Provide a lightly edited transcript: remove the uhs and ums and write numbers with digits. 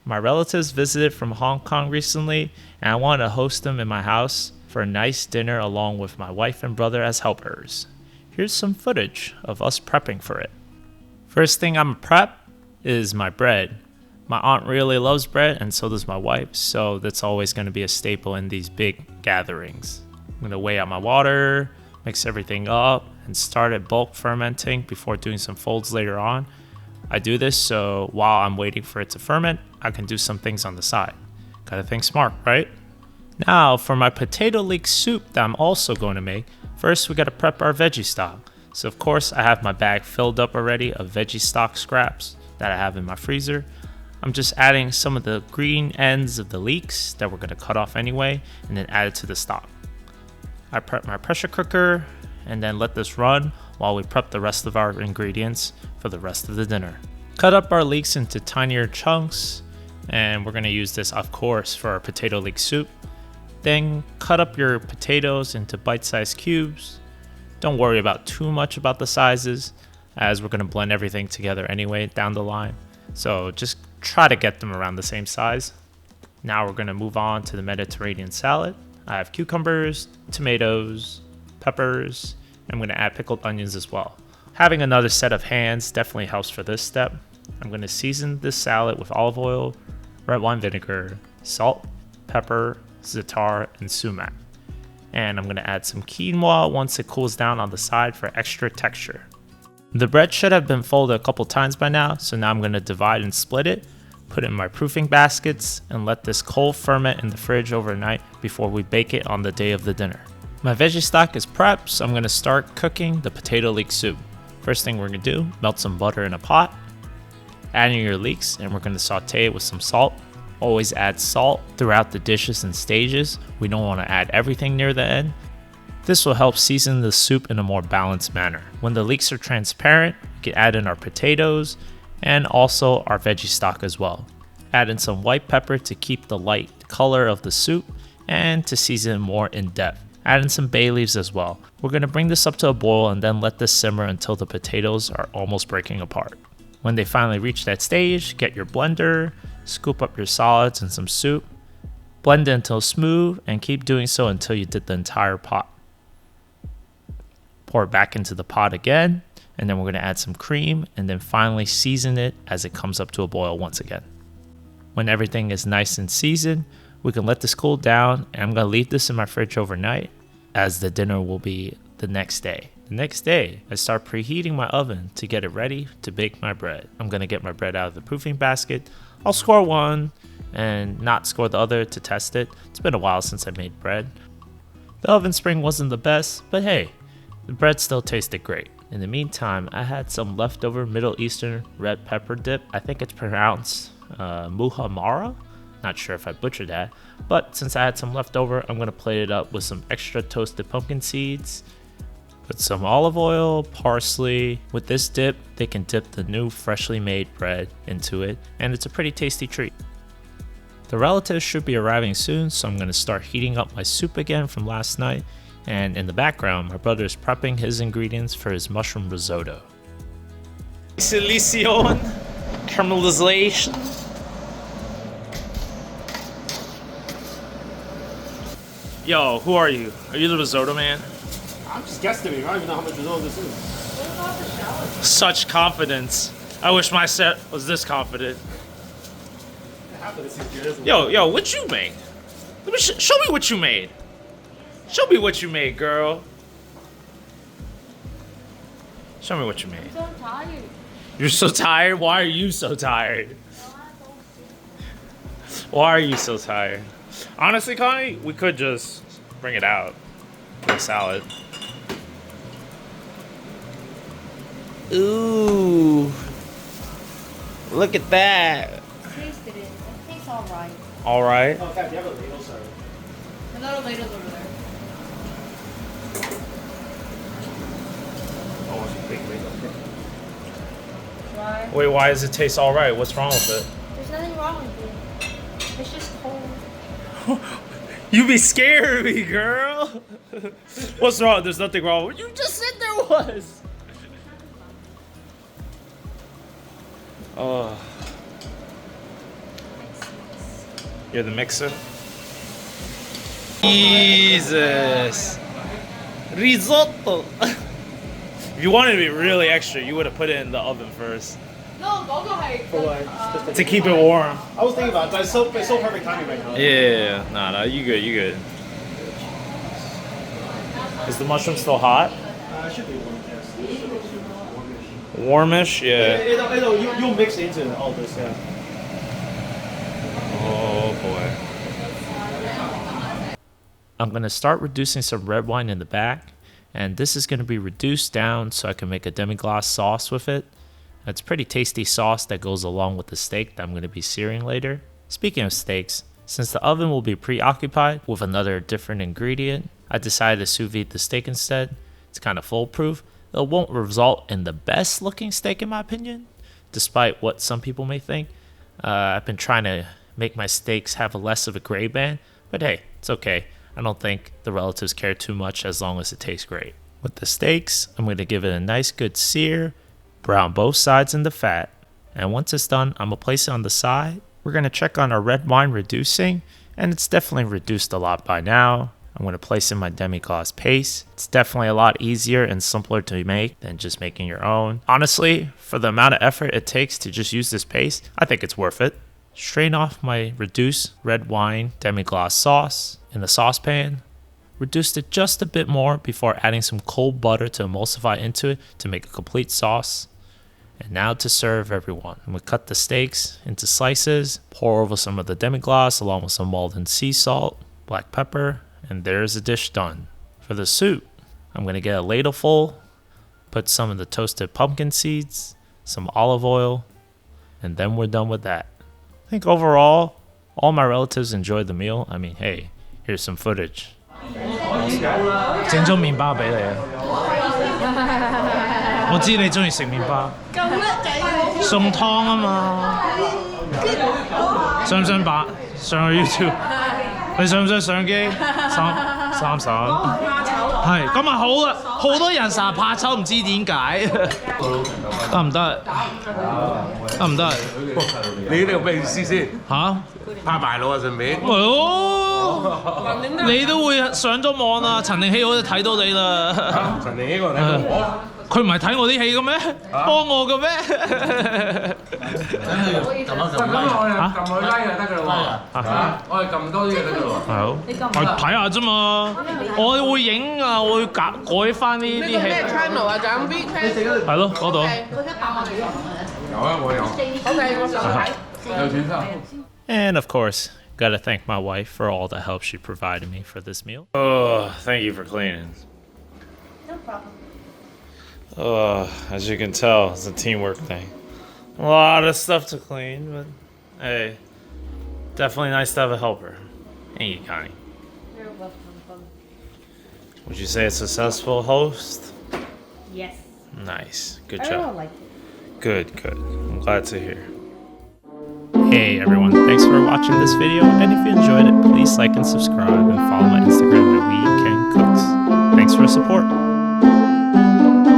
My relatives visited from Hong Kong recently, and I wanted to host them in my house for a nice dinner along with my wife and brother as helpers. Here's some footage of us prepping for it. First thing I'm gonna prep is my bread. My aunt really loves bread, and so does my wife, so that's always going to be a staple in these big gatherings. I'm going to weigh out my water, mix everything up, and start at bulk fermenting before doing some folds later on. I do this so while I'm waiting for it to ferment, I can do some things on the side. Gotta think smart, right? Now for my potato leek soup that I'm also going to make, first we gotta prep our veggie stock. So of course I have my bag filled up already of veggie stock scraps that I have in my freezer. I'm just adding some of the green ends of the leeks that we're going to cut off anyway and then add it to the stock. I prep my pressure cooker and then let this run while we prep the rest of our ingredients for the rest of the dinner. Cut up our leeks into tinier chunks, and we're going to use this of course for our potato leek soup. Then cut up your potatoes into bite-sized cubes. Don't worry about too much about the sizes as we're going to blend everything together anyway down the line. So just try to get them around the same size. Now we're going to move on to the Mediterranean salad. I have cucumbers, tomatoes, peppers, and I'm going to add pickled onions as well. Having another set of hands definitely helps for this step. I'm going to season this salad with olive oil, red wine vinegar, salt, pepper, za'atar, and sumac. And I'm going to add some quinoa once it cools down on the side for extra texture. The bread should have been folded a couple times by now, so now I'm going to divide and split it, put it in my proofing baskets, and let this cold ferment in the fridge overnight before we bake it on the day of the dinner. My veggie stock is prepped, so I'm going to start cooking the potato leek soup. First thing we're going to do, melt some butter in a pot, add in your leeks, and we're going to saute it with some salt. Always add salt throughout the dishes in stages. We don't want to add everything near the end. This will help season the soup in a more balanced manner. When the leeks are transparent, we can add in our potatoes and also our veggie stock as well. Add in some white pepper to keep the light color of the soup and to season more in depth. Add in some bay leaves as well. We're going to bring this up to a boil and then let this simmer until the potatoes are almost breaking apart. When they finally reach that stage, get your blender, scoop up your solids and some soup, blend it until smooth, and keep doing so until you dip the entire pot. Pour it back into the pot again, and then we're going to add some cream and then finally season it as it comes up to a boil once again. When everything is nice and seasoned, we can let this cool down, and I'm going to leave this in my fridge overnight as the dinner will be the next day. The next day, I start preheating my oven to get it ready to bake my bread. I'm going to get my bread out of the proofing basket. I'll score one and not score the other to test it. It's been a while since I made bread. The oven spring wasn't the best, but hey, the bread still tasted great. In the meantime, I had some leftover Middle Eastern red pepper dip. I think it's pronounced Muhammara. Not sure if I butchered that, but since I had some left over, I'm going to plate it up with some extra toasted pumpkin seeds, put some olive oil, parsley. With this dip, they can dip the new freshly made bread into it, and it's a pretty tasty treat. The relatives should be arriving soon, so I'm going to start heating up my soup again from last night, and in the background, my brother is prepping his ingredients for his mushroom risotto. Silition, caramelization. Yo, who are you? Are you the risotto man? I'm just guesstimating. I don't even know how much risotto this is. Such confidence. I wish my set was this confident. Yo, what you made? Let me show me what you made. Show me what you made, girl. Show me what you made. I'm so tired. You're so tired? Why are you so tired? Why are you so tired? Honestly, Connie, we could just bring it out for the salad. Ooh. Look at that. Tasted it. It tastes alright. Alright. Oh, Kat, do you have a ladle, sorry? Another ladle's over there. Oh, it's a big ladle. Try. Wait, why does it taste alright? What's wrong with it? There's nothing wrong with it. It's just cold. You be scared of me, girl. What's wrong? There's nothing wrong. You just said there was. Oh. You're the mixer. Jesus. Risotto. If you wanted to be really extra, you would have put it in the oven first. No, For what? To keep it warm. I was thinking about it, but it's so perfect timing right now. Yeah. Nah, you good, you good. Is the mushroom still hot? It should be warm, yes. Warmish, yeah. You'll mix into all this, yeah. Oh boy. I'm gonna start reducing some red wine in the back, and this is gonna be reduced down so I can make a demi-glace sauce with it. It's a pretty tasty sauce that goes along with the steak that I'm gonna be searing later. Speaking of steaks, since the oven will be preoccupied with another different ingredient, I decided to sous vide the steak instead. It's kind of foolproof. It won't result in the best looking steak in my opinion, despite what some people may think. I've been trying to make my steaks have less of a gray band, but hey, it's okay. I don't think the relatives care too much as long as it tastes great. With the steaks, I'm going to give it a nice good sear, brown both sides in the fat, and once it's done, I'm going to place it on the side. We're going to check on our red wine reducing, and it's definitely reduced a lot by now. I'm going to place in my demi-glace paste. It's definitely a lot easier and simpler to make than just making your own. Honestly, for the amount of effort it takes to just use this paste, I think it's worth it. Strain off my reduced red wine demi-glace sauce in the saucepan. Reduced it just a bit more before adding some cold butter to emulsify into it to make a complete sauce. And now to serve everyone. I'm going to cut the steaks into slices, pour over some of the demi-glace along with some Walden sea salt, black pepper, and there's a dish done. For the soup, I'm going to get a ladle full, put some of the toasted pumpkin seeds, some olive oil, and then we're done with that. I think overall, all my relatives enjoyed the meal. I mean, hey, here's some footage. 整咗麵包俾你啊！我知你中意食麵包。咁叻仔！送湯啊嘛！想唔想上去 YouTube？ 你想唔想相機？三十。係咁啊好啦，好多人成日怕醜，唔知點解。得唔得？得唔得？你呢個咩意思先？嚇？拍埋佬啊，順便。係咯，你都會上咗網啊！陳定希我就睇到你啦。陳定呢個睇到我，佢唔係睇我啲戲嘅咩？幫我嘅咩？撳佢拉就得㗎啦喎。我哋撳多啲就得㗎啦喎。係好，我睇下啫嘛。我會影啊，我會改翻呢啲戲。咩 channel 啊？就咁 B channel。係咯，嗰度。有啊，我有。OK，我想睇。有錢收。And of course, gotta thank my wife for all the help she provided me for this meal. Oh, thank you for cleaning. No problem. As you can tell, it's a teamwork thing. A lot of stuff to clean, but hey, definitely nice to have a helper. Thank you, Connie. You're welcome. Would you say a successful host? Yes. Nice. Good Everyone job. liked it. Good, good. I'm glad to hear. Hey everyone, thanks for watching this video, and if you enjoyed it, please like and subscribe and follow my Instagram at WeCanCooks. Thanks for the support.